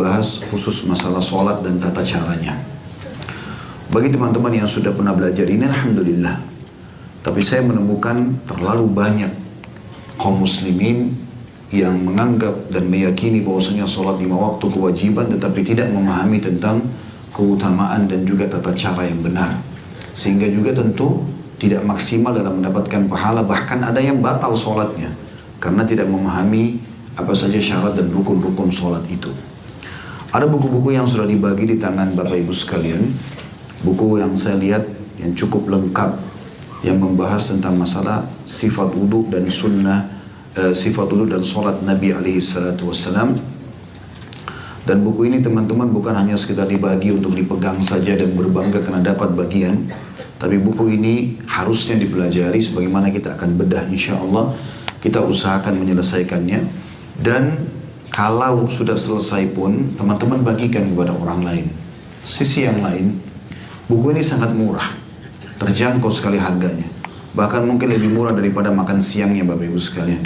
membahas khusus masalah sholat dan tata caranya. Bagi teman-teman yang sudah pernah belajar ini, alhamdulillah. Tapi saya menemukan terlalu banyak kaum muslimin yang menganggap dan meyakini bahwasanya sholat 5 waktu kewajiban, tetapi tidak memahami tentang keutamaan dan juga tata cara yang benar. Sehingga juga tentu tidak maksimal dalam mendapatkan pahala, bahkan ada yang batal sholatnya karena tidak memahami apa saja syarat dan rukun-rukun sholat itu. Ada buku-buku yang sudah dibagi di tangan Bapak Ibu sekalian, buku yang saya lihat yang cukup lengkap, yang membahas tentang masalah sifat wudu dan sunnah, sifat wudu dan sholat Nabi SAW. Dan buku ini teman-teman bukan hanya sekedar dibagi untuk dipegang saja dan berbangga karena dapat bagian, tapi buku ini harusnya dipelajari sebagaimana kita akan bedah insya Allah. Kita usahakan menyelesaikannya, dan kalau sudah selesai pun teman-teman bagikan kepada orang lain. Sisi yang lain, buku ini sangat murah, terjangkau sekali harganya, bahkan mungkin lebih murah daripada makan siangnya Bapak Ibu sekalian.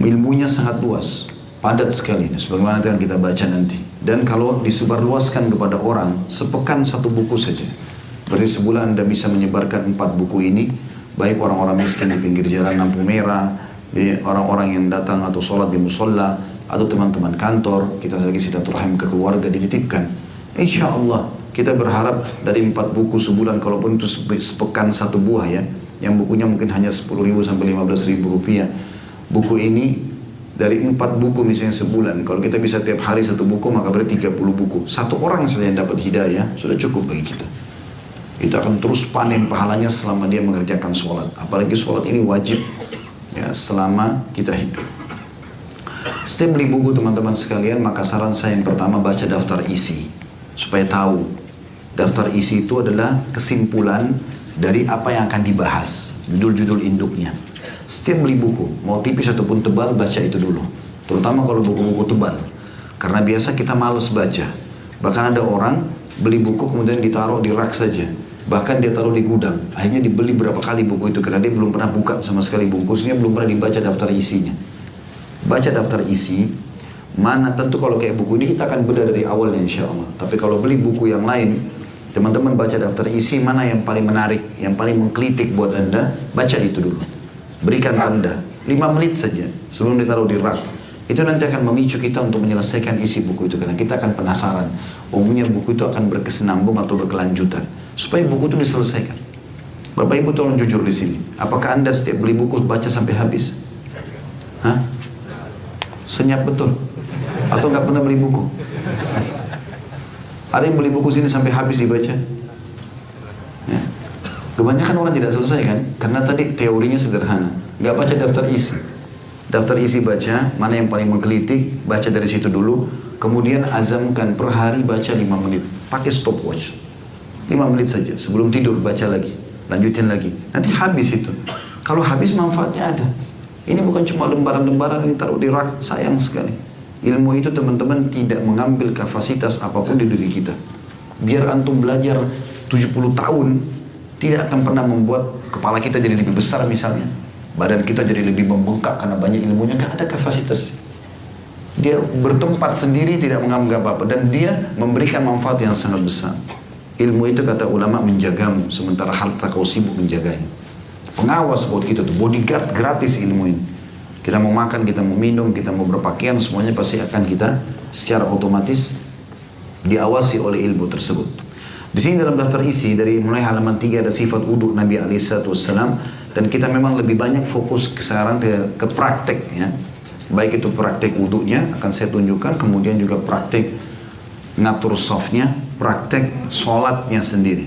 Ilmunya sangat luas, padat sekali, sebagaimana yang kita baca nanti. Dan kalau disebarluaskan kepada orang, sepekan satu buku saja, berarti sebulan Anda bisa menyebarkan 4 buku ini, baik orang-orang miskin di pinggir jalan lampu merah, orang-orang yang datang atau sholat di musola, atau teman-teman kantor, kita lagi silaturahim ke keluarga dititipkan. Insya Allah kita berharap dari 4 buku sebulan, kalaupun itu sepekan 1 buah ya, yang bukunya mungkin hanya 10.000 sampai 15.000 rupiah. Buku ini dari 4 buku misalnya sebulan, kalau kita bisa tiap hari 1 buku, maka berarti 30 buku. 1 orang saja yang dapat hidayah sudah cukup bagi kita. Itu akan terus panen pahalanya selama dia mengerjakan sholat. Apalagi sholat ini wajib ya, selama kita hidup. Setiap beli buku teman-teman sekalian, maka saran saya yang pertama baca daftar isi, supaya tahu. Daftar isi itu adalah kesimpulan dari apa yang akan dibahas, judul-judul induknya. Setiap beli buku, mau tipis ataupun tebal, baca itu dulu. Terutama kalau buku-buku tebal, karena biasa kita malas baca. Bahkan ada orang beli buku kemudian ditaruh di rak saja, bahkan dia taruh di gudang. Akhirnya dibeli berapa kali buku itu karena dia belum pernah buka sama sekali bungkusnya, belum pernah dibaca daftar isinya. Baca daftar isi, mana tentu kalau kayak buku ini kita akan bedah dari awalnya insya Allah. Tapi kalau beli buku yang lain, teman-teman baca daftar isi, mana yang paling menarik, yang paling mengkritik buat Anda, baca itu dulu. Berikan tanda 5 menit saja sebelum ditaruh di rak. Itu nanti akan memicu kita untuk menyelesaikan isi buku itu, karena kita akan penasaran. Umumnya buku itu akan berkesinambung atau berkelanjutan, supaya buku itu diselesaikan. Bapak Ibu tolong jujur di sini. Apakah Anda setiap beli buku baca sampai habis? Hah? Senyap betul? Atau nggak pernah beli buku? Ada yang beli buku sini sampai habis dibaca? Ya. Kebanyakan orang tidak selesai kan? Karena tadi teorinya sederhana, nggak baca daftar isi. Daftar isi baca, mana yang paling menggelitik, baca dari situ dulu. Kemudian azamkan per hari baca 5 menit. Pakai stopwatch. 5 menit saja, sebelum tidur baca lagi. Lanjutin lagi. Nanti habis itu. Kalau habis manfaatnya ada. Ini bukan cuma lembaran-lembaran yang taruh di rak, sayang sekali. Ilmu itu teman-teman tidak mengambil kapasitas apapun di diri kita. Biar antum belajar 70 tahun, tidak akan pernah membuat kepala kita jadi lebih besar misalnya. Badan kita jadi lebih membengkak karena banyak ilmunya, gak ada kapasitas. Dia bertempat sendiri, tidak mengambil apa-apa, dan dia memberikan manfaat yang sangat besar. Ilmu itu kata ulama menjagamu, sementara harta kau sibuk menjaganya. Pengawas buat kita tuh, bodyguard gratis ilmu ini. Kita mau makan, kita mau minum, kita mau berpakaian, semuanya pasti akan kita secara otomatis diawasi oleh ilmu tersebut. Di sini dalam daftar isi dari mulai halaman 3 ada sifat wudu Nabi SAW, dan kita memang lebih banyak fokus sekarang ke praktek ya. Baik itu praktek wudunya akan saya tunjukkan, kemudian juga praktek ngatur softnya, praktek sholatnya sendiri.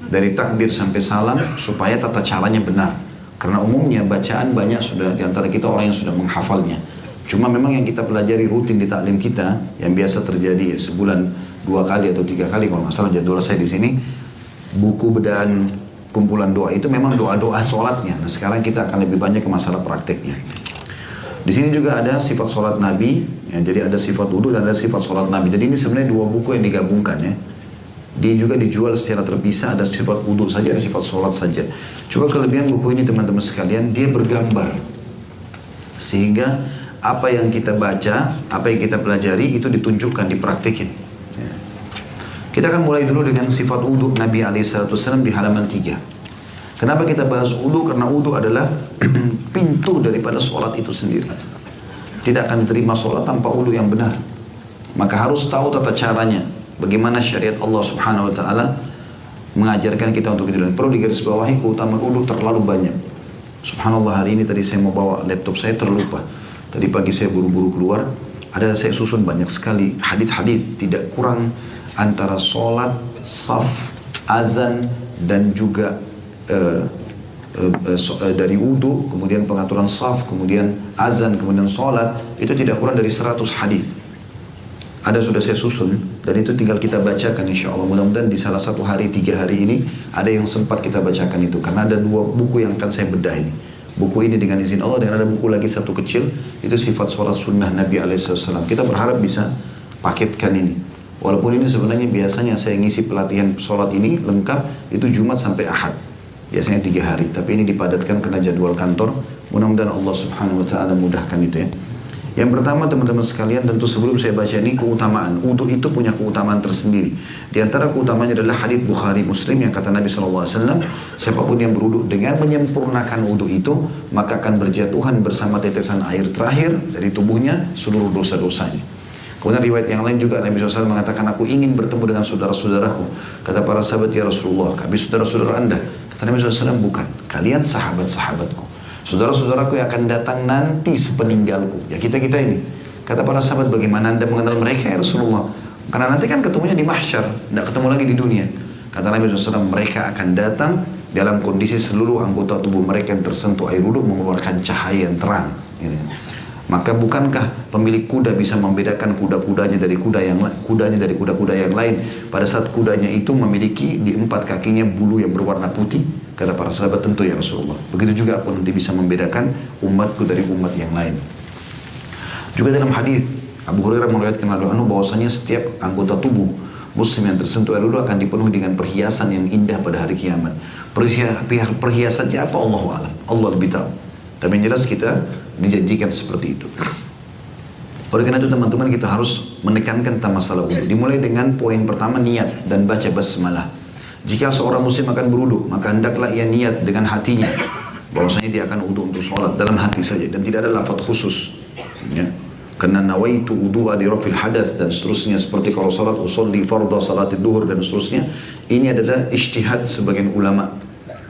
Dari takbir sampai salam supaya tata caranya benar. Karena umumnya bacaan banyak sudah diantara kita orang yang sudah menghafalnya. Cuma memang yang kita pelajari rutin di taklim kita, yang biasa terjadi sebulan 2 kali atau 3 kali kalau nggak salah jadwal saya di sini, buku dan kumpulan doa itu memang doa-doa sholatnya. Nah sekarang kita akan lebih banyak ke masalah prakteknya. Di sini juga ada sifat sholat Nabi, ya, jadi ada sifat wudu dan ada sifat sholat Nabi. Jadi ini sebenarnya 2 buku yang digabungkan ya. Dia juga dijual secara terpisah, ada sifat wudu saja, ada sifat sholat saja. Cuma kelebihan buku ini teman-teman sekalian, dia bergambar. Sehingga apa yang kita baca, apa yang kita pelajari itu ditunjukkan, dipraktikin. Ya. Kita akan mulai dulu dengan sifat wudhu Nabi SAW di halaman 3. Kenapa kita bahas wudhu? Karena wudhu adalah pintu daripada sholat itu sendiri. Tidak akan diterima sholat tanpa wudhu yang benar. Maka harus tahu tata caranya. Bagaimana syariat Allah Subhanahu Wa Taala mengajarkan kita untuk itu. Perlu digarisbawahi, keutamaan wudhu terlalu banyak. Subhanallah, hari ini tadi saya mau bawa laptop saya terlupa. Tadi pagi saya buru-buru keluar, ada saya susun banyak sekali hadith-hadith tidak kurang antara sholat, saf, azan dan juga dari wudhu, kemudian pengaturan saf, kemudian azan, kemudian sholat, itu tidak kurang dari 100 hadith. Ada sudah saya susun dan itu tinggal kita bacakan insya Allah. Mudah-mudahan di salah satu hari, 3 hari ini ada yang sempat kita bacakan itu, karena ada 2 buku yang akan saya bedah ini. Buku ini dengan izin Allah, dan ada buku lagi satu kecil, itu sifat sholat sunnah Nabi SAW. Kita berharap bisa paketkan ini. Walaupun ini sebenarnya biasanya saya ngisi pelatihan sholat ini lengkap, itu Jumat sampai Ahad. Biasanya 3 hari, tapi ini dipadatkan karena jadwal kantor. Mudah-mudahan Allah Subhanahu Wa Taala mudahkan itu ya. Yang pertama teman-teman sekalian, tentu sebelum saya baca ini keutamaan. Wudhu itu punya keutamaan tersendiri. Di antara keutamanya adalah hadits Bukhari Muslim yang kata Nabi SAW, siapapun yang berwudhu dengan menyempurnakan wudhu itu, maka akan berjatuhan bersama tetesan air terakhir dari tubuhnya seluruh dosa-dosanya. Kemudian riwayat yang lain juga Nabi SAW mengatakan, aku ingin bertemu dengan saudara-saudaraku. Kata para sahabat, ya Rasulullah, kami saudara-saudara anda. Kata Nabi SAW, bukan, kalian sahabat-sahabatku. Saudara-saudaraku yang akan datang nanti sepeninggalku. Ya kita-kita ini. Kata para sahabat, bagaimana anda mengenal mereka ya Rasulullah? Karena nanti kan ketemunya di mahsyar, tidak ketemu lagi di dunia. Kata Nabi SAW, mereka akan datang dalam kondisi seluruh anggota tubuh mereka yang tersentuh air wudhu mengeluarkan cahaya yang terang. Gitu. Maka bukankah pemilik kuda bisa membedakan kuda-kudanya dari kuda-kuda yang lain pada saat kudanya itu memiliki di 4 kakinya bulu yang berwarna putih? Kata para sahabat, tentu ya Rasulullah. Begitu juga aku nanti bisa membedakan umatku dari umat yang lain. Juga dalam hadis Abu Hurairah meriwayatkan bahwasanya setiap anggota tubuh muslim yang tersentuh air wudhu akan dipenuhi dengan perhiasan yang indah pada hari kiamat. Perhiasannya apa? Allahu a'lam. Allah lebih tahu. Tapi yang jelas kita dijanjikan seperti itu. Oleh karena itu teman-teman, kita harus menekankan tentang masalah wudhu. Dimulai dengan poin pertama, niat dan baca basmalah. Jika seorang muslim akan berwudhu, maka hendaklah ia niat dengan hatinya bahwasanya dia akan wudhu untuk sholat dalam hati saja dan tidak ada lafaz khusus. Ya. Karena nawaitu wudhu'a li rafil hadath dan seterusnya, seperti kalau sholat usolli fardha salatid duhur dan seterusnya. Ini adalah ijtihad sebagian ulama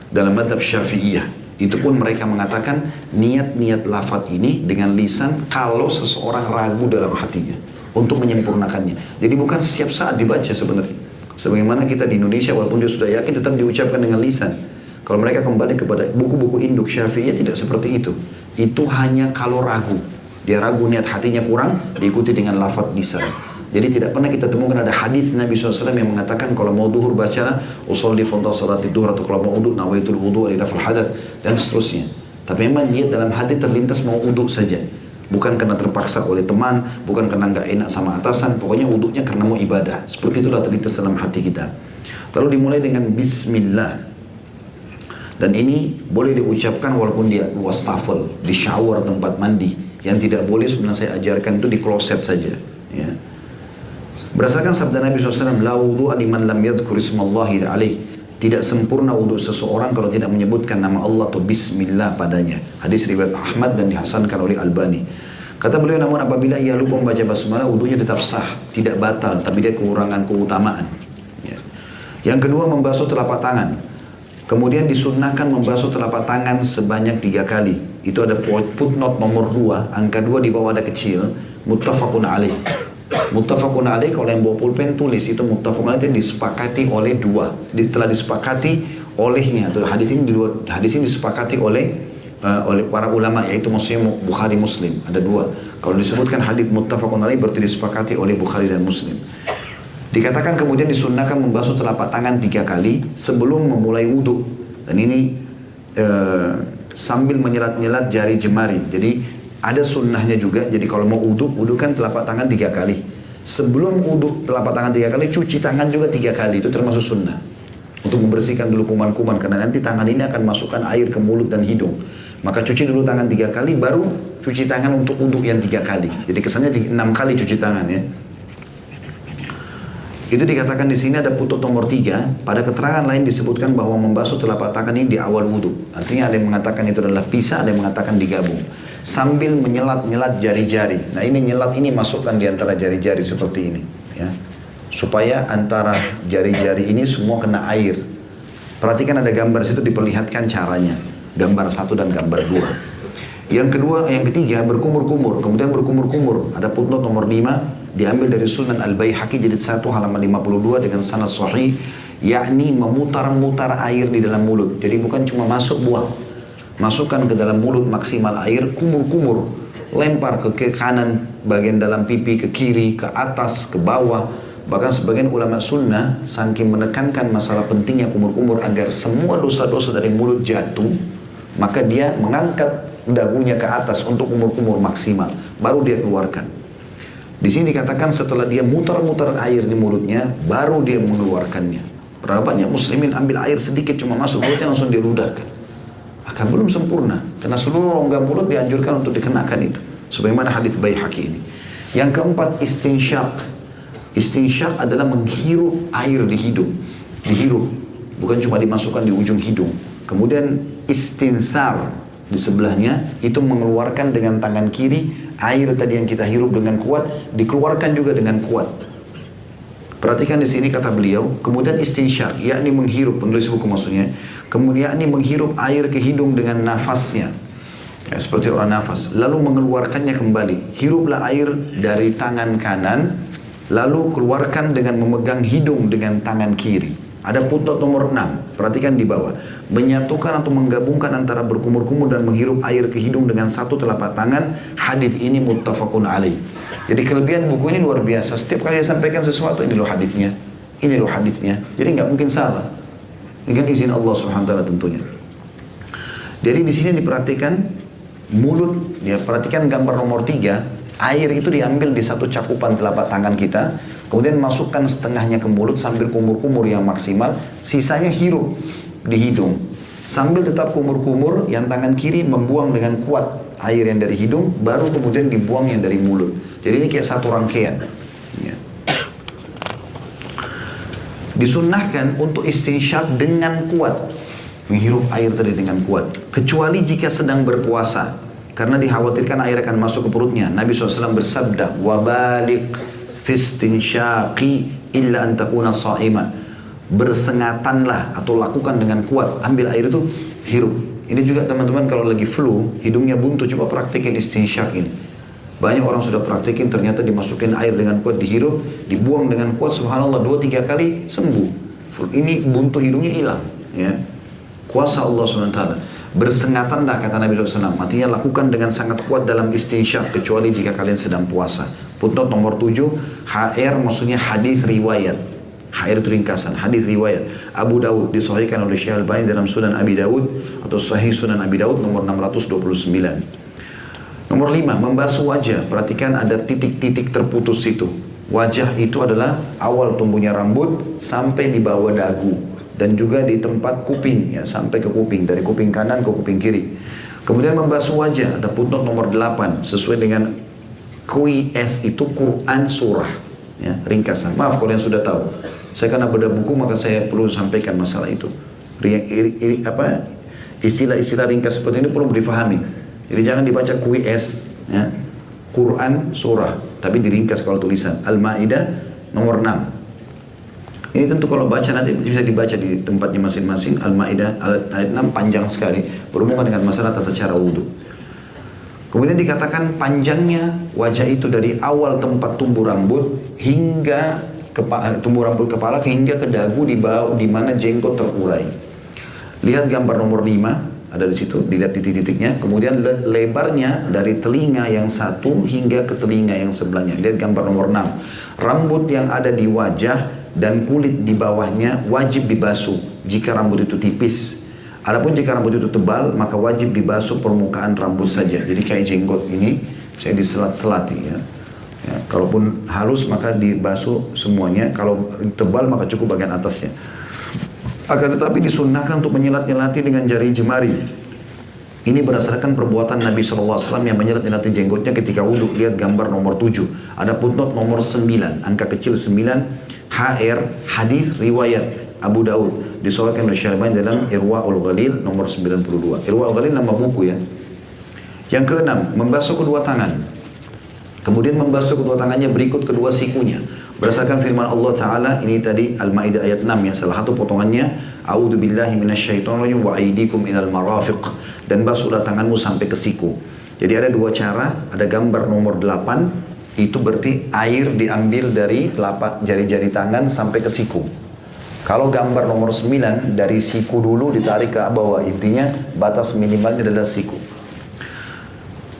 dalam madhab Syafi'iyah. Itu pun mereka mengatakan niat-niat lafaz ini dengan lisan kalau seseorang ragu dalam hatinya untuk menyempurnakannya. Jadi bukan setiap saat dibaca sebenarnya. Sebagaimana kita di Indonesia, walaupun dia sudah yakin tetap diucapkan dengan lisan. Kalau mereka kembali kepada buku-buku induk Syafi'iyah tidak seperti itu. Itu hanya kalau ragu. Dia ragu, niat hatinya kurang, diikuti dengan lafaz lisan. Jadi tidak pernah kita temukan ada hadis Nabi SAW yang mengatakan kalau mau duhur bacalah usolli fardha salatid duhur, atau kalau mau wudhu nawaitul wudhu li raf'il hadath dan seterusnya. Tapi memang niat dalam hati terlintas mau wudhu saja. Bukan karena terpaksa oleh teman, bukan karena nggak enak sama atasan, pokoknya wudhunya karena mau ibadah. Seperti itulah terlintas dalam hati kita. Lalu dimulai dengan bismillah. Dan ini boleh diucapkan walaupun di wastafel, di shower, tempat mandi. Yang tidak boleh sebenarnya saya ajarkan itu di kloset saja. Ya. Berdasarkan sabda Nabi SAW, la wudhu'a liman lam yadhkur ismallahi alaih. Tidak sempurna wudhu seseorang kalau tidak menyebutkan nama Allah atau bismillah padanya. Hadis riwayat Ahmad dan dihasankan oleh Albani. Kata beliau, namun apabila ia lupa membaca basmalah, wudhunya tetap sah, tidak batal, tapi dia kekurangan keutamaan. Ya. Yang kedua, membasuh telapak tangan. Kemudian disunnahkan membasuh telapak tangan sebanyak 3 kali. Itu ada footnote nomor 2, angka 2 di bawah ada kecil, muttafaqun alaih. Muttafaqun alaih, kalau yang bawa pulpen tulis itu muttafaqun alaih, disepakati oleh 2. Telah disepakati olehnya, atau hadis ini disepakati oleh para ulama, yaitu maksudnya Bukhari Muslim, ada 2. Kalau disebutkan hadis muttafaqun alaih berarti disepakati oleh Bukhari dan Muslim. Dikatakan kemudian disunnahkan membasuh telapak tangan 3 kali sebelum memulai wudhu. Dan ini sambil menyelat-nyelat jari jemari. Jadi ada sunnahnya juga. Jadi kalau mau wudhu kan telapak tangan 3 kali. Sebelum wudhu telapak tangan 3 kali, cuci tangan juga 3 kali. Itu termasuk sunnah. Untuk membersihkan dulu kuman-kuman. Karena nanti tangan ini akan masukkan air ke mulut dan hidung. Maka cuci dulu tangan 3 kali, baru cuci tangan untuk wudhu yang 3 kali. Jadi kesannya 6 kali cuci tangan ya. Itu dikatakan di sini ada putut nomor 3. Pada keterangan lain disebutkan bahwa membasuh telapak tangan ini di awal wudhu. Artinya ada yang mengatakan itu adalah pisah, ada yang mengatakan digabung. Sambil menyelat-nyelat jari-jari. Nah ini nyelat ini masukkan di antara jari-jari seperti ini. Ya. Supaya antara jari-jari ini semua kena air. Perhatikan ada gambar situ diperlihatkan caranya. Gambar 1 dan gambar 2. Yang ketiga berkumur-kumur. Kemudian berkumur-kumur. Ada putnot nomor 5. Diambil dari Sunan Al-Baihaqi jilid 1 halaman 52 dengan sanad sahih, yakni memutar-mutar air di dalam mulut. Jadi bukan cuma masuk buang, masukkan ke dalam mulut maksimal air, kumur-kumur, lempar ke kanan bagian dalam pipi, ke kiri, ke atas, ke bawah. Bahkan sebagian ulama sunnah saking menekankan masalah pentingnya kumur-kumur agar semua dosa-dosa dari mulut jatuh, maka dia mengangkat dagunya ke atas untuk kumur-kumur maksimal, baru dia keluarkan. Di sini dikatakan setelah dia mutar-mutar air di mulutnya, baru dia mengeluarkannya. Berapa banyak muslimin ambil air sedikit cuma masuk mulutnya langsung dirudahkan. Akan belum sempurna, karena seluruh rongga mulut dianjurkan untuk dikenakan itu. Sebagaimana hadits Baihaqi ini. Yang keempat, istinsyaq. Istinsyaq adalah menghirup air di hidung. Dihirup, bukan cuma dimasukkan di ujung hidung. Kemudian istinthar di sebelahnya, itu mengeluarkan dengan tangan kiri. Air tadi yang kita hirup dengan kuat, dikeluarkan juga dengan kuat. Perhatikan di sini kata beliau, kemudian istinsyaq, yakni menghirup, penulis buku maksudnya, kemudian yakni menghirup air ke hidung dengan nafasnya, ya, seperti orang nafas, lalu mengeluarkannya kembali. Hiruplah air dari tangan kanan, lalu keluarkan dengan memegang hidung dengan tangan kiri. Ada putnot nomor 6, perhatikan di bawah. Menyatukan atau menggabungkan antara berkumur-kumur dan menghirup air ke hidung dengan satu telapak tangan. Hadits ini muttafaqun alaih. Jadi kelebihan buku ini luar biasa. Setiap kali dia sampaikan sesuatu, ini loh haditsnya, ini loh haditsnya. Jadi nggak mungkin salah. Dengan izin Allah Subhanahu wa taala tentunya. Jadi di sini diperhatikan mulut, ya perhatikan gambar nomor 3. Air itu diambil di satu cakupan telapak tangan kita, kemudian masukkan setengahnya ke mulut sambil kumur-kumur yang maksimal, sisanya hirup di hidung. Sambil tetap kumur-kumur, yang tangan kiri membuang dengan kuat air yang dari hidung, baru kemudian dibuang yang dari mulut. Jadi ini kayak satu rangkaian. Ya. Disunnahkan untuk istinsyaq dengan kuat, menghirup air tadi dengan kuat, kecuali jika sedang berpuasa. Karena dikhawatirkan air akan masuk ke perutnya. Nabi SAW bersabda, وَبَالِقْ فِسْتِنْشَاقِ إِلَّا أَنْ تَكُونَ صَائِمًا. Bersengatanlah atau lakukan dengan kuat. Ambil air itu, hirup. Ini juga teman-teman kalau lagi flu, hidungnya buntu, coba praktikin istinsyaq ini. Banyak orang sudah praktikin, ternyata dimasukin air dengan kuat, dihirup, dibuang dengan kuat, subhanallah, 2-3 kali sembuh. Ini buntu hidungnya hilang. Ya. Kuasa Allah SWT. Bersengatanlah kata Nabi SAW. Artinya lakukan dengan sangat kuat dalam istinsyaq, kecuali jika kalian sedang puasa. Footnote nomor 7, HR maksudnya hadis riwayat. HR itu ringkasan, hadis riwayat. Abu Daud disahihkan oleh Syekh Al-Albani dalam Sunan Abi Daud atau Sahih Sunan Abi Daud nomor 629. Nomor 5, membasuh wajah. Perhatikan ada titik-titik terputus itu. Wajah itu adalah awal tumbuhnya rambut sampai di bawah dagu. Dan juga di tempat kuping, ya, sampai ke kuping, dari kuping kanan ke kuping kiri. Kemudian membasuh wajah, ada footnote nomor 8, sesuai dengan QIS itu Quran surah, ya, ringkasan. Maaf kalau yang sudah tahu, saya karena beda buku maka saya perlu sampaikan masalah itu. Istilah-istilah ringkas seperti ini perlu difahami. Jadi jangan dibaca QIS, ya, Quran surah, tapi diringkas kalau tulisan. Al-Ma'idah nomor 6. Ini tentu kalau baca nanti bisa dibaca di tempatnya masing-masing. Al-Ma'idah ayat 6 panjang sekali, berhubungan dengan masalah tata cara wudhu. Kemudian dikatakan panjangnya wajah itu dari awal tempat tumbuh rambut hingga tumbuh rambut kepala hingga ke dagu di bawah di mana jenggot terurai. Lihat gambar nomor 5, ada di situ, dilihat titik-titiknya. Kemudian lebarnya dari telinga yang satu hingga ke telinga yang sebelahnya. Lihat gambar nomor 6. Rambut yang ada di wajah dan kulit di bawahnya wajib dibasuh jika rambut itu tipis. Adapun jika rambut itu tebal, maka wajib dibasuh permukaan rambut saja. Jadi kayak jenggot ini, saya diselat-selati ya. Ya, kalaupun halus maka dibasuh semuanya. Kalau tebal maka cukup bagian atasnya. Akan tetapi disunnahkan untuk menyelat-nyelati dengan jari jemari. Ini berdasarkan perbuatan Nabi SAW yang menyelat-nyelati jenggotnya ketika wudhu. Lihat gambar nomor 7. Ada footnote nomor 9, angka kecil 9, HR, hadis riwayat Abu Daud. Disahihkan oleh Syaribani dalam Irwaul Ghalil nomor 92. Irwaul Ghalil nama buku ya. Yang keenam, membasuh kedua tangan. Kemudian membasuh kedua tangannya berikut kedua sikunya. Berdasarkan firman Allah Ta'ala, ini tadi Al-Ma'idah ayat 6 ya, salah satu potongannya, A'udzu billahi minasyaitonir rajim wa aydikum ilal marafiq, dan basuhlah tanganmu sampai ke siku. Jadi ada dua cara, ada gambar nomor 8, itu berarti air diambil dari telapak jari-jari tangan sampai ke siku. Kalau gambar nomor 9, dari siku dulu ditarik ke bawah, intinya batas minimalnya adalah siku.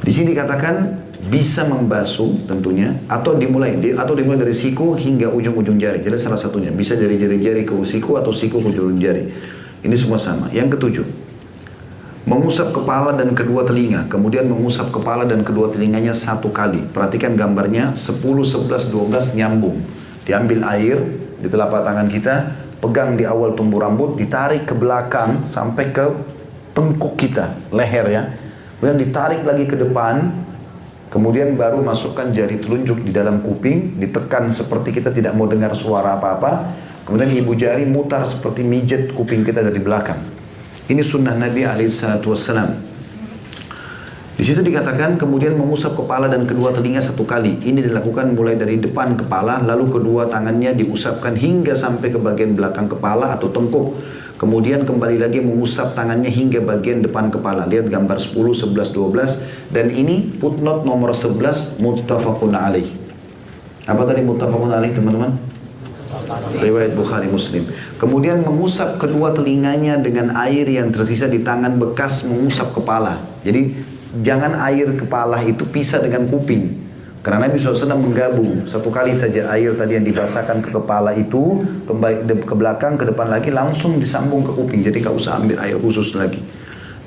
Di sini dikatakan bisa membasuh tentunya atau dimulai dari siku hingga ujung-ujung jari. Jadi salah satunya bisa dari jari-jari ke siku atau siku ke ujung jari. Ini semua sama. Yang ketujuh, mengusap kepala dan kedua telinga, kemudian mengusap kepala dan kedua telinganya satu kali. Perhatikan gambarnya 10, 11, 12 nyambung. Diambil air di telapak tangan kita, pegang di awal tumbuh rambut, ditarik ke belakang sampai ke tengkuk kita, leher ya. Kemudian ditarik lagi ke depan. Kemudian baru masukkan jari telunjuk di dalam kuping, ditekan seperti kita tidak mau dengar suara apa-apa. Kemudian ibu jari mutar seperti mijet kuping kita dari belakang. Ini sunnah Nabi SAW. Di situ dikatakan kemudian mengusap kepala dan kedua telinga satu kali. Ini dilakukan mulai dari depan kepala, lalu kedua tangannya diusapkan hingga sampai ke bagian belakang kepala atau tengkuk. Kemudian kembali lagi mengusap tangannya hingga bagian depan kepala. Lihat gambar 10, 11, 12. Dan ini footnote nomor 11 muttafaqun alaih. Apa tadi muttafaqun alaih teman-teman? Riwayat Bukhari Muslim. Kemudian mengusap kedua telinganya dengan air yang tersisa di tangan bekas mengusap kepala. Jadi jangan air kepala itu pisah dengan kuping. Karena Nabi SAW menggabung satu kali saja air tadi yang dibasahkan ke kepala itu, ke belakang, ke depan lagi, langsung disambung ke kuping. Jadi gak usah ambil air khusus lagi.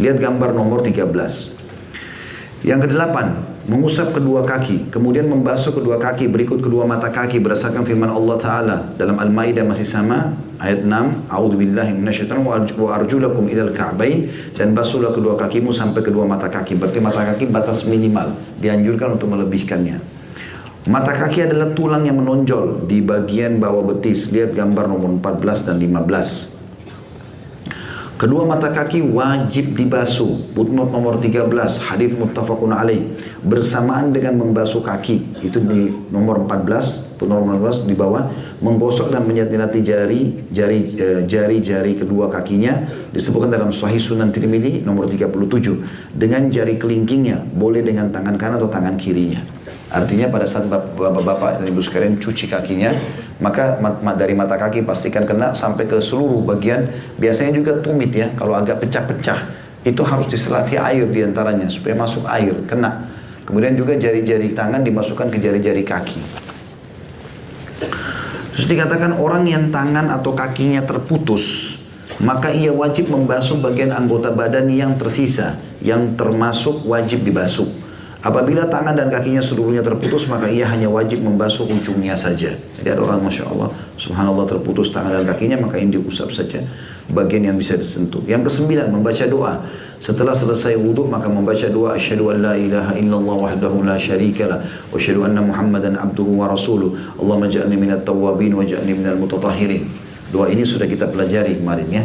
Lihat gambar nomor 13. Yang kedelapan, mengusap kedua kaki, kemudian membasuh kedua kaki berikut kedua mata kaki berdasarkan firman Allah Ta'ala dalam Al-Ma'idah masih sama ayat 6, A'udzubillahi minasyaitonir rajim wa arjulakum ilal ka'bain, dan basuhlah kedua kakimu sampai kedua mata kaki. Berarti mata kaki batas minimal, dianjurkan untuk melebihkannya. Mata kaki adalah tulang yang menonjol di bagian bawah betis. Lihat gambar nomor 14 dan 15. Kedua mata kaki wajib dibasuh. Footnote nomor 13, hadits muttafaqun alaih. Bersamaan dengan membasuh kaki, itu di nomor 14, footnote nomor 14 di bawah, menggosok dan menyilat-nyilati jari-jari kedua kakinya disebutkan dalam Sahih Sunan Tirmidzi nomor 37 dengan jari kelingkingnya, boleh dengan tangan kanan atau tangan kirinya. Artinya pada saat bapak-bapak dan ibu sekalian cuci kakinya, maka dari mata kaki pastikan kena sampai ke seluruh bagian. Biasanya juga tumit ya, kalau agak pecah-pecah itu harus diselati air diantaranya supaya masuk air, kena. Kemudian juga jari-jari tangan dimasukkan ke jari-jari kaki. Terus dikatakan orang yang tangan atau kakinya terputus, maka ia wajib membasuh bagian anggota badan yang tersisa, yang termasuk wajib dibasuh. Apabila tangan dan kakinya seluruhnya terputus, maka ia hanya wajib membasuh ujungnya saja. Jadi ada orang Masya Allah, Subhanallah terputus tangan dan kakinya, maka ini diusap saja bagian yang bisa disentuh. Yang kesembilan, membaca doa. Setelah selesai wudhu, maka membaca doa asyhadu an la ilaha illallah wahdahu la syarikalah wa asyhadu anna Muhammadan abduhu wa rasuluh. Allahumma ja'alni minat tawwabin wa ja'alni minal mutatahhirin. Doa ini sudah kita pelajari kemarin ya.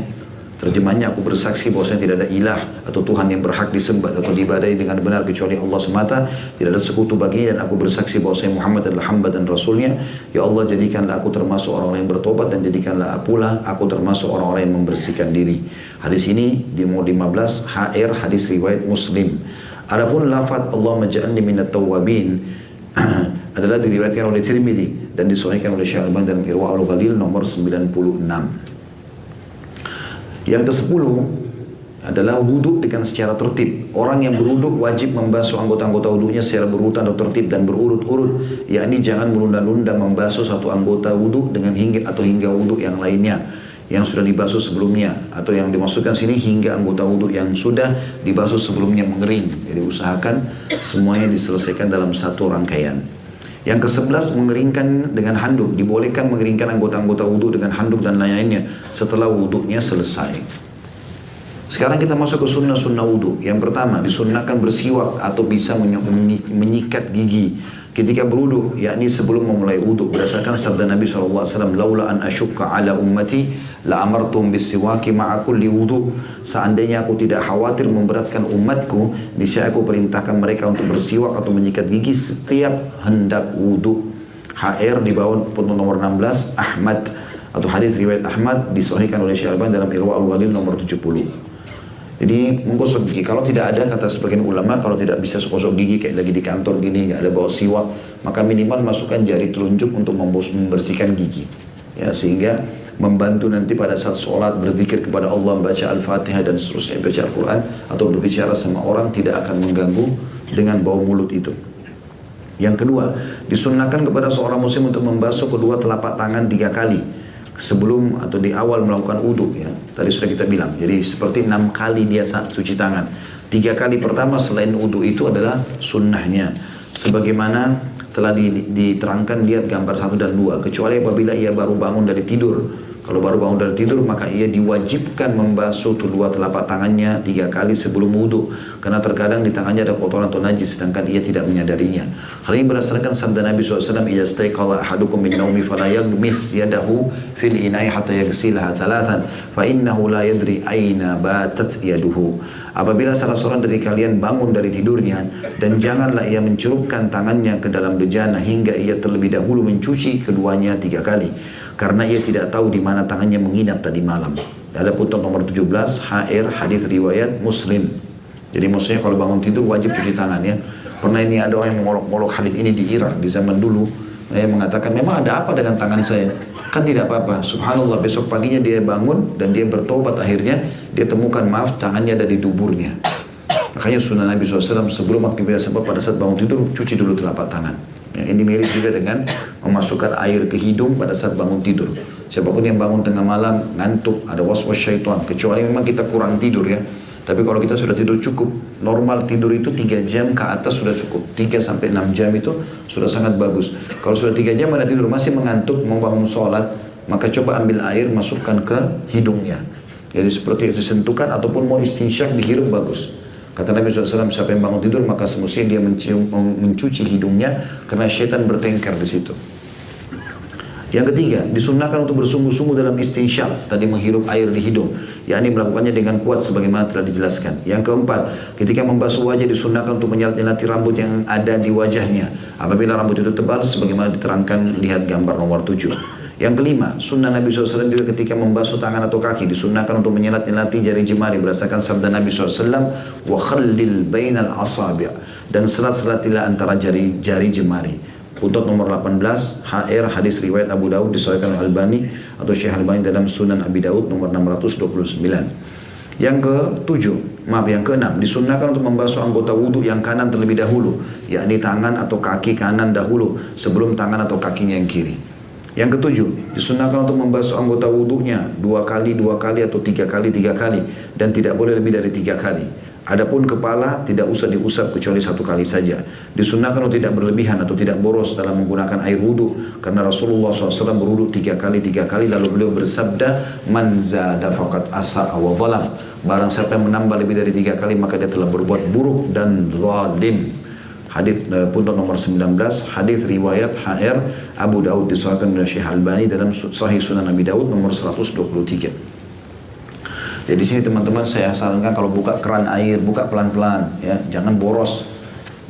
Terjemahnya, aku bersaksi bahwasanya tidak ada ilah atau Tuhan yang berhak disembah atau diibadahi dengan benar kecuali Allah semata, tidak ada sekutu baginya, dan aku bersaksi bahwasanya Muhammad adalah hamba dan rasulnya. Ya Allah, jadikanlah aku termasuk orang-orang yang bertobat, dan jadikanlah pula aku termasuk orang-orang yang membersihkan diri. Hadis ini di nomor 15 HR, hadis riwayat Muslim. Adapun lafaz Allahumma ja'alni minat tawwabin adalah diriwayatkan oleh Tirmidzi dan disahihkan oleh Syaribani dalam Irwaul Ghalil nomor 96. Yang ke-10 adalah wudhu dengan secara tertib. Orang yang berwudhu wajib membasuh anggota-anggota wudhunya secara berurutan atau tertib dan berurut-urut, yakni jangan menunda-nunda membasuh satu anggota wudhu dengan hingga wudhu yang lainnya yang sudah dibasuh sebelumnya, atau yang dimaksudkan sini hingga anggota wudhu yang sudah dibasuh sebelumnya mengering. Jadi usahakan semuanya diselesaikan dalam satu rangkaian. Yang ke-11, mengeringkan dengan handuk. Dibolehkan mengeringkan anggota-anggota wudhu dengan handuk dan lain-lainnya setelah wudhunya selesai. Sekarang kita masuk ke sunnah-sunnah wudhu. Yang pertama, disunnahkan bersiwak atau bisa menyikat gigi ketika berwudhu, yakni sebelum memulai wudhu. Berdasarkan sabda Nabi SAW, "Laula an asyukka ala ummati la amartum bisiwaki ma'a kulli wudhu." Seandainya aku tidak khawatir memberatkan umatku, niscaya aku perintahkan mereka untuk bersiwak atau menyikat gigi setiap hendak wudhu. HR di bawah puntung nomor 16, Ahmad, atau hadis riwayat Ahmad disahihkan oleh Syekh Albani dalam Irwaul Ghalil nomor 70. Jadi menggosok gigi, kalau tidak ada, kata sebagian ulama, kalau tidak bisa gosok gigi kayak lagi di kantor gini, nggak ada bawa siwak, maka minimal masukkan jari telunjuk untuk membersihkan gigi, ya, sehingga membantu nanti pada saat sholat berzikir kepada Allah, membaca Al-Fatihah dan seterusnya, baca Al-Quran atau berbicara sama orang tidak akan mengganggu dengan bau mulut itu. Yang kedua, disunnahkan kepada seorang muslim untuk membasuh kedua telapak tangan 3 kali sebelum atau di awal melakukan wudhu, ya. Tadi sudah kita bilang, jadi seperti 6 kali dia cuci tangan. 3 kali pertama selain wudhu itu adalah sunnahnya, sebagaimana telah diterangkan, lihat gambar 1 dan 2. Kecuali apabila ia baru bangun dari tidur. Kalau baru bangun dari tidur, maka ia diwajibkan membasuh kedua telapak tangannya 3 kali sebelum wudhu, karena terkadang di tangannya ada kotoran atau najis sedangkan ia tidak menyadarinya. Hal ini berdasarkan sabda Nabi SAW, "Idza staiqadha ahadukum min naumi fala yaghmis yadahu fil ina'i hatta yaghsilaha thalathan fa innahu la yadri aina batat yaduhu." Apabila salah seorang dari kalian bangun dari tidurnya, dan janganlah ia mencelupkan tangannya ke dalam bejana hingga ia terlebih dahulu mencuci keduanya 3 kali, karena ia tidak tahu di mana tangannya menginap tadi malam. Ada puntung nomor 17, HR, hadis riwayat Muslim. Jadi maksudnya kalau bangun tidur wajib cuci tangan, ya. Pernah ini ada orang yang mengolok-olok hadis ini di Irak di zaman dulu. Dia mengatakan, memang ada apa dengan tangan saya? Kan tidak apa-apa. Subhanallah, besok paginya dia bangun dan dia bertobat, akhirnya dia temukan, maaf, tangannya ada di duburnya. Makanya sunnah Nabi SAW sebelum aktivitas apa, pada saat bangun tidur cuci dulu telapak tangan. Ya, ini mirip juga dengan memasukkan air ke hidung pada saat bangun tidur. Siapapun yang bangun tengah malam ngantuk, ada waswas syaitan, kecuali memang kita kurang tidur, ya. Tapi kalau kita sudah tidur cukup, normal tidur itu 3 jam ke atas sudah cukup. 3 sampai 6 jam itu sudah sangat bagus. Kalau sudah 3 jam ada tidur masih mengantuk, mau bangun sholat, maka coba ambil air masukkan ke hidungnya. Jadi seperti itu, disentuhkan ataupun mau istinsyak dihirup bagus. Kata Nabi SAW, siapa yang bangun tidur maka semestinya dia mencuci hidungnya, karena syaitan bertengkar di situ. Yang ketiga, disunnahkan untuk bersungguh-sungguh dalam istinsyak, tadi menghirup air di hidung, yakni melakukannya dengan kuat sebagaimana telah dijelaskan. Yang keempat, ketika membasuh wajah disunnahkan untuk menyelat-nyelati rambut yang ada di wajahnya, apabila rambut itu tebal sebagaimana diterangkan, lihat gambar nomor 7. Yang kelima, sunnah Nabi SAW juga ketika membasuh tangan atau kaki disunnahkan untuk menyelat-nyelati jari jemari berdasarkan sabda Nabi SAW, "Wa khallil bainal asabi'," dan selat-selatilah antara jari jemari. Untuk nomor 18, HR, hadis riwayat Abu Daud disahihkan oleh Albani atau Syekh Albani dalam Sunan Abi Daud nomor 629. Yang keenam, disunnahkan untuk membasuh anggota wudhu yang kanan terlebih dahulu, yakni tangan atau kaki kanan dahulu sebelum tangan atau kakinya yang kiri. Yang ketujuh, disunnahkan untuk membasuh anggota wudhunya 2 kali atau 3 kali dan tidak boleh lebih dari 3 kali. Adapun kepala tidak usah diusap kecuali 1 kali saja. Disunnahkan untuk tidak berlebihan atau tidak boros dalam menggunakan air wudhu, karena Rasulullah SAW berwudhu 3 kali lalu beliau bersabda, "Man zada faqad asa'a wa zalam." Barang siapa yang menambah lebih dari 3 kali maka dia telah berbuat buruk dan zalim. Hadis puntung nomor 19, hadis riwayat HR Abu Daud disahihkan oleh Syekh Albani dalam Sahih Sunan Abi Daud nomor 123. Jadi di sini teman-teman saya sarankan kalau buka keran air, buka pelan-pelan, ya, jangan boros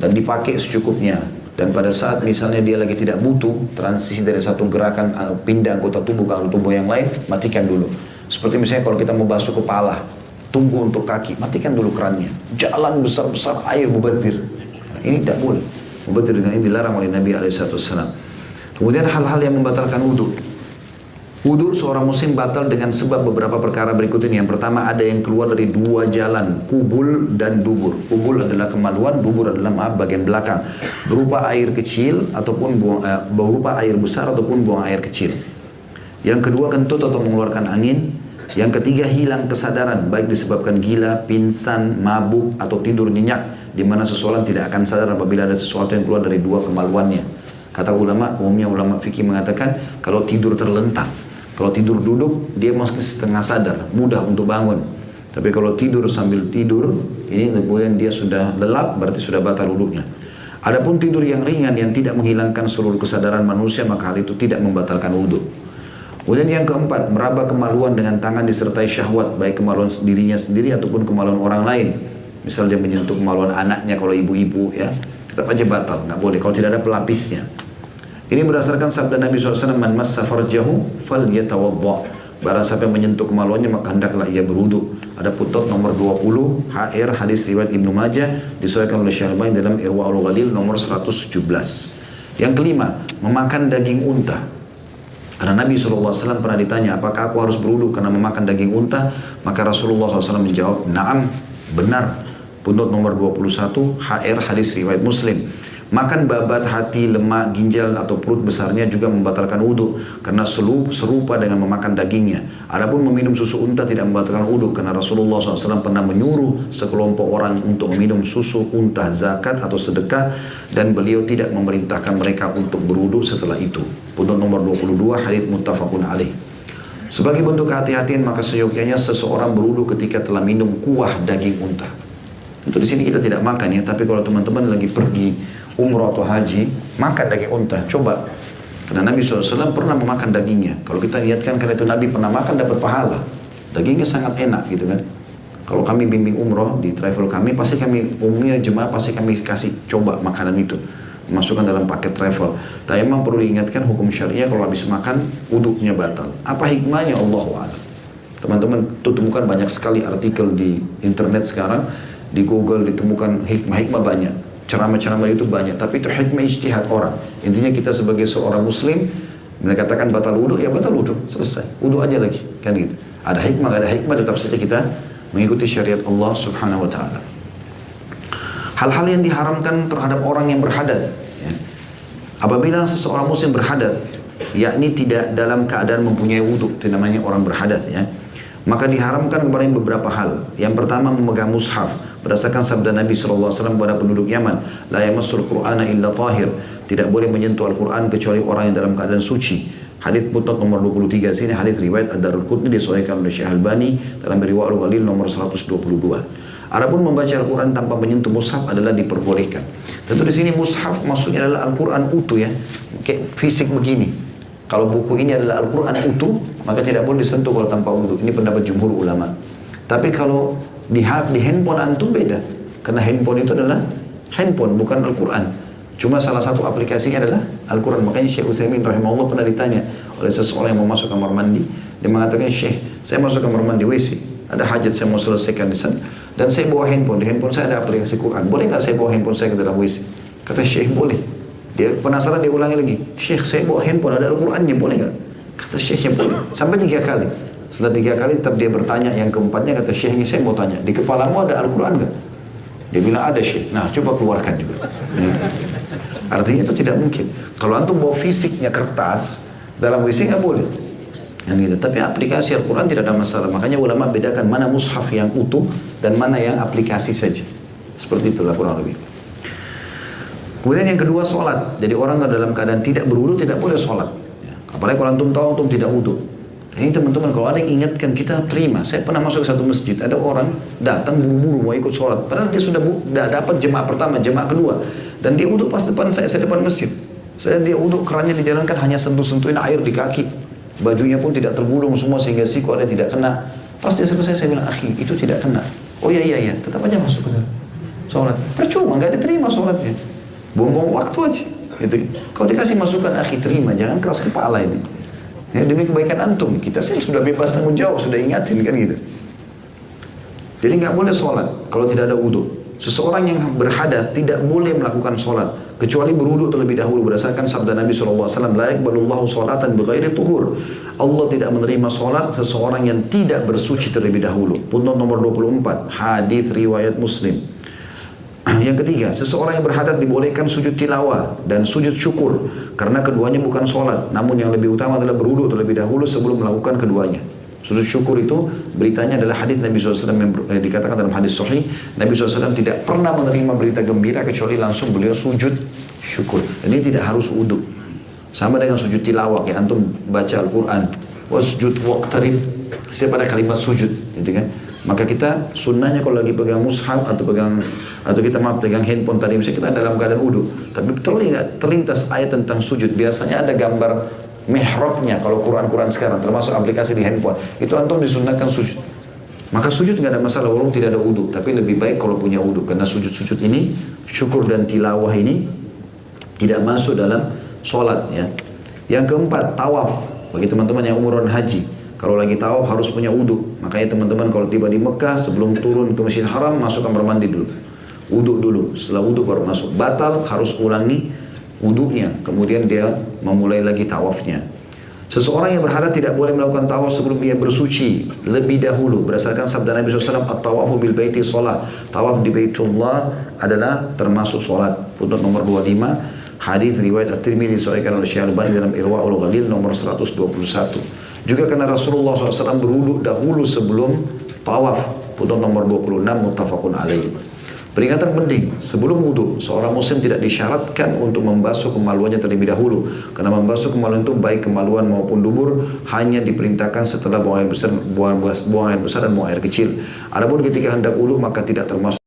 dan dipakai secukupnya. Dan pada saat misalnya dia lagi tidak butuh transisi dari satu gerakan pindah anggota tubuh ke anggota tubuh yang lain, matikan dulu. Seperti misalnya kalau kita mau basuh kepala, tunggu untuk kaki, matikan dulu kerannya. Jalan besar-besar air mubadzir. Ini tidak boleh. Mubadzir dengan ini dilarang oleh Nabi SAW. Kemudian hal-hal yang membatalkan wudhu. Wudhu seorang muslim batal dengan sebab beberapa perkara berikut ini. Yang pertama, ada yang keluar dari 2 jalan, kubul dan dubur. Kubul adalah kemaluan, dubur adalah bagian belakang, berupa air kecil ataupun berupa air besar ataupun buang air kecil. Yang kedua, kentut atau mengeluarkan angin. Yang ketiga, hilang kesadaran, baik disebabkan gila, pingsan, mabuk atau tidur nyenyak, di mana seseorang tidak akan sadar apabila ada sesuatu yang keluar dari 2 kemaluannya. Kata ulama, umumnya ulama fikih mengatakan kalau tidur terlentang, kalau tidur duduk dia masih setengah sadar, mudah untuk bangun. Tapi kalau tidur sambil tidur, ini kemudian dia sudah lelap, berarti sudah batal wudunya. Adapun tidur yang ringan yang tidak menghilangkan seluruh kesadaran manusia, maka hal itu tidak membatalkan wudu. Kemudian yang keempat, meraba kemaluan dengan tangan disertai syahwat, baik kemaluan dirinya sendiri ataupun kemaluan orang lain. Misal dia menyentuh kemaluan anaknya kalau ibu-ibu ya, tetap aja batal, nggak boleh kalau tidak ada pelapisnya. Ini berdasarkan sabda Nabi SAW, man massa farjahu falyatawadda. Barang siapa yang menyentuh kemaluannya maka hendaklah ia berwudu. Ada footnote nomor 20 HR hadis riwayat Ibnu Majah disesuaikan oleh Syekh Al-Albani dalam Irwaul Ghalil nomor 117. Yang kelima, memakan daging unta. Karena Nabi SAW pernah ditanya, apakah aku harus berwudu karena memakan daging unta? Maka Rasulullah SAW menjawab, na'am, benar. Footnote nomor 21 HR hadis riwayat Muslim. Makan babat, hati, lemak, ginjal atau perut besarnya juga membatalkan wudu karena serupa dengan memakan dagingnya. Adapun meminum susu unta tidak membatalkan wudu karena Rasulullah SAW pernah menyuruh sekelompok orang untuk meminum susu unta zakat atau sedekah dan beliau tidak memerintahkan mereka untuk berwudu setelah itu. Footnote nomor 22 hadits muttafaqun alaih. Sebagai bentuk kehati-hatian maka seyogyanya seseorang berwudu ketika telah minum kuah daging unta. Untuk di sini kita tidak makan ya, tapi kalau teman-teman lagi pergi umrah atau haji, makan daging unta, coba. Karena Nabi SAW pernah memakan dagingnya. Kalau kita lihatkan karena itu Nabi pernah makan dapat pahala. Dagingnya sangat enak gitu kan. Kalau kami bimbing umrah di travel kami, pasti kami umumnya jemaah pasti kami kasih coba makanan itu. Masukkan dalam paket travel. Tapi memang perlu diingatkan hukum syariah kalau habis makan, wudunya batal. Apa hikmahnya? Allahu a'lam. Teman-teman temukan banyak sekali artikel di internet sekarang, di Google ditemukan hikmah-hikmah banyak. Ceramah-ceramah itu banyak, tapi itu hikmah ijtihad orang. Intinya kita sebagai seorang muslim, mereka katakan batal wudu, ya batal wudu, selesai. Wudu aja lagi, kan gitu. Ada hikmah, gak ada hikmah, tetap saja kita mengikuti syariat Allah subhanahu wa ta'ala. Hal-hal yang diharamkan terhadap orang yang berhadas. Ya. Apabila seseorang muslim berhadas, yakni tidak dalam keadaan mempunyai wudu, itu namanya orang berhadas ya. Maka diharamkan kepadanya beberapa hal. Yang pertama memegang mushaf. Berdasarkan sabda Nabi SAW kepada penduduk Yaman, la yamassul Qur'ana illa tahir. Tidak boleh menyentuh Al-Quran kecuali orang yang dalam keadaan suci. Hadits footnote nomor 23 sini hadits riwayat Ad-Darqutni disahihkan oleh Syekh Al-Albani dalam Irwaul Ghalil nomor 122. Adapun membaca Al-Quran tanpa menyentuh mushaf adalah diperbolehkan. Tentu di sini mushaf maksudnya adalah Al-Quran utuh ya, kayak fisik begini. Kalau buku ini adalah Al-Quran utuh, maka tidak boleh disentuh kalau tanpa wudu. Ini pendapat jumhur ulama. Tapi kalau di handphone antum beda. Karena handphone itu adalah handphone, bukan Al-Quran. Cuma salah satu aplikasinya adalah Al-Quran. Makanya Syekh Utsaimin rahimahullah pernah ditanya oleh seseorang yang mau masuk kamar mandi. Dia mengatakan, Syekh, saya masuk kamar mandi WC. Ada hajat saya mau selesaikan di sana. Dan saya bawa handphone. Di handphone saya ada aplikasi Quran. Boleh nggak saya bawa handphone saya ke dalam WC? Kata Syekh, boleh. Dia penasaran, dia ulangi lagi. Syekh, saya bawa handphone, ada Al-Qurannya, boleh nggak? Kata Syekh, ya boleh. Sampai 3 kali. Setelah 3 kali tetap dia bertanya, yang keempatnya kata Syekhnya, saya mau tanya, di kepalamu ada Al-Quran nggak? Dia bilang ada Syekh. Nah coba keluarkan juga. Artinya itu tidak mungkin. Kalau antum bawa fisiknya kertas, dalam WC nggak boleh. Yang gitu. Tapi aplikasi Al-Quran tidak ada masalah. Makanya ulama bedakan mana mushaf yang utuh dan mana yang aplikasi saja. Seperti itulah kurang lebih. Kemudian yang kedua sholat. Jadi orang dalam keadaan tidak berwudu tidak boleh sholat. Apalagi kalau antum tahu antum tidak wudu. Ini teman-teman kalau ada yang ingatkan kita terima. Saya pernah masuk ke satu masjid, ada orang datang buru-buru mau ikut sholat. Padahal dia sudah dapat jemaah pertama, jemaah kedua. Dan dia wudhu pas depan saya depan masjid. Dia wudhu kerannya dijalankan hanya sentuh-sentuhin air di kaki. Bajunya pun tidak tergulung semua sehingga siku ada tidak kena. Pas dia selesai saya bilang, akhi itu tidak kena. Oh iya, tetap aja masuk ke dalam sholat. Percuma, nggak diterima sholatnya. Buang-buang waktu aja. Gitu. Kalau dikasih masukan, akhi terima, jangan keras kepala ini. Ya, demi kebaikan antum, kita sih sudah bebas tanggung jawab, sudah ingatin kan gitu. Jadi nggak boleh sholat kalau tidak ada wudhu. Seseorang yang berhadas tidak boleh melakukan sholat kecuali berwudhu terlebih dahulu berdasarkan sabda Nabi SAW. La yaqbalullahu sholatan bighairi tuhur. Allah tidak menerima sholat seseorang yang tidak bersuci terlebih dahulu. Footnote nomor 24 hadits riwayat Muslim. Yang ketiga, seseorang yang berhadas dibolehkan sujud tilawah dan sujud syukur karena keduanya bukan sholat. Namun yang lebih utama adalah berwudu terlebih dahulu sebelum melakukan keduanya. Sujud syukur itu beritanya adalah hadis Nabi SAW yang dikatakan dalam hadis sahih. Nabi SAW tidak pernah menerima berita gembira kecuali langsung beliau sujud syukur. Dan ini tidak harus wudu. Sama dengan sujud tilawah, kayak antum baca Al-Quran. Wasjud waqtarib. Setiap ada kalimat sujud, gitu kan? Maka kita sunnahnya kalau lagi pegang mushaf atau pegang handphone tadi, misalnya kita dalam keadaan wudu, tapi terlintas ayat tentang sujud. Biasanya ada gambar mihrabnya kalau Quran sekarang, termasuk aplikasi di handphone. Itu antum disunnahkan sujud. Maka sujud nggak ada masalah walaupun tidak ada wudu, tapi lebih baik kalau punya wudu, karena sujud-sujud ini, syukur dan tilawah ini tidak masuk dalam sholat ya. Yang keempat, tawaf. Bagi teman-teman yang umroh dan haji, kalau lagi tawaf harus punya wudu. Makanya teman-teman kalau tiba di Mekah, sebelum turun ke Masjidil Haram, masuk kamar mandi dulu, wudu dulu. Setelah wudu baru masuk. Batal, harus ulangi wudunya, kemudian dia memulai lagi tawafnya. Seseorang yang berhadat tidak boleh melakukan tawaf sebelum dia bersuci lebih dahulu. Berdasarkan sabda Nabi SAW, at-tawafu bil baiti sholat. Tawaf di Baitullah adalah termasuk sholat. Putnot nomor 25, hadis riwayat At-Tirmidzi disahihkan oleh Syekh Al-Albani dalam Irwaul Ghalil nomor 121. Juga karena Rasulullah SAW berwudu dahulu sebelum tawaf. Putnot nomor 26, muttafaqun alaih. Peringatan penting, sebelum wudu, seorang muslim tidak disyaratkan untuk membasuh kemaluannya terlebih dahulu. Karena membasuh kemaluan itu baik kemaluan maupun dubur hanya diperintahkan setelah buang air besar dan buang air kecil. Adapun ketika hendak wudu maka tidak termasuk